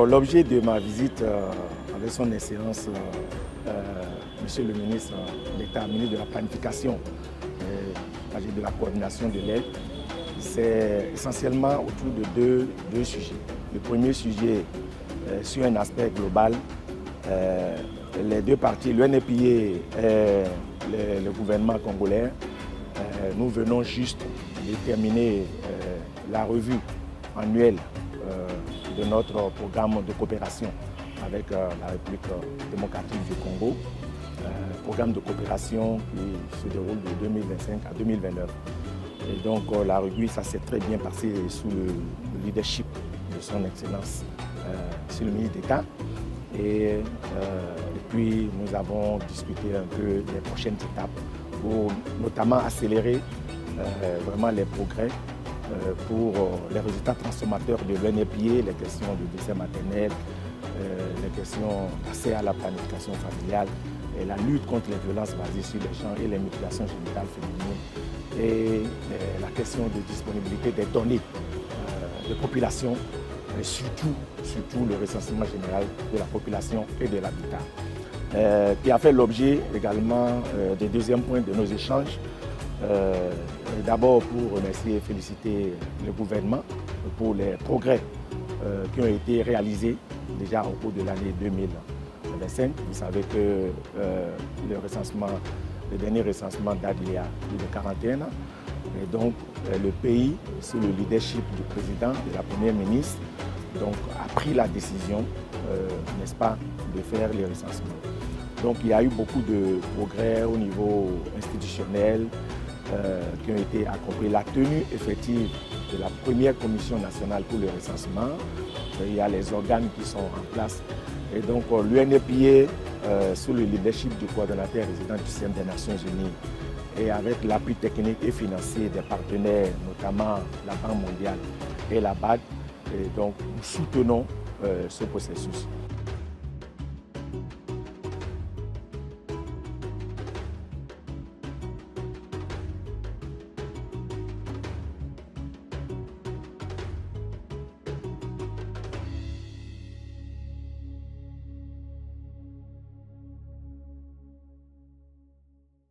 l'objet de ma visite avec son Excellence, Monsieur le ministre d'État, ministre de la Planification, chargé de la coordination de l'aide, c'est essentiellement autour de deux sujets. Le premier sujet, sur un aspect global, les deux parties, l'UNEPIA et le gouvernement congolais, nous venons juste de terminer la revue annuelle de notre programme de coopération avec la République démocratique du Congo, programme de coopération qui se déroule de 2025 à 2029. Et donc la revue, ça s'est très bien passé sous le leadership de son Excellence, Monsieur le ministre d'État. Et puis nous avons discuté un peu des prochaines étapes pour notamment accélérer vraiment les progrès pour les résultats transformateurs de l'UNEPIA, les questions de décès maternel, les questions d'accès à la planification familiale, et la lutte contre les violences basées sur les genres et les mutilations génitales féminines, et la question de disponibilité des données de population, et surtout le recensement général de la population et de l'habitat, qui a fait l'objet également des deuxièmes points de nos échanges. D'abord pour remercier et féliciter le gouvernement pour les progrès qui ont été réalisés déjà au cours de l'année 2025. Vous savez que le dernier recensement date d'il y a plus de 41 ans. Et donc le pays, sous le leadership du président et de la première ministre, donc, a pris la décision, n'est-ce pas, de faire les recensements. Donc il y a eu beaucoup de progrès au niveau institutionnel qui ont été accomplis. La tenue effective de la première commission nationale pour le recensement, il y a les organes qui sont en place. Et donc l'UNEPIA, sous le leadership du coordonnateur résident du système des Nations Unies, et avec l'appui technique et financier des partenaires, notamment la Banque mondiale et la BAD, et donc nous soutenons ce processus.